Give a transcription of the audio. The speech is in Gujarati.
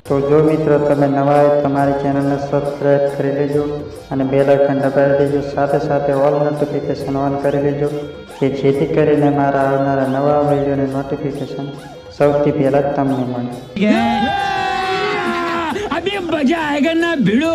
તો જો મિત્રો તમે નવા હોય તમારી ચેનલને સબસ્ક્રાઈબ કરી લેજો અને બેલ આઇકન દબાવી દેજો, સાથે સાથે ઓલ નોટિફિકેશન ઓન કરી લેજો કે જેથી કરીને મારા આવનારા નવા વિડીયોની નોટિફિકેશન સૌથી પહેલા તમને મળે। अभी मजा आएगा ना भिड़ो।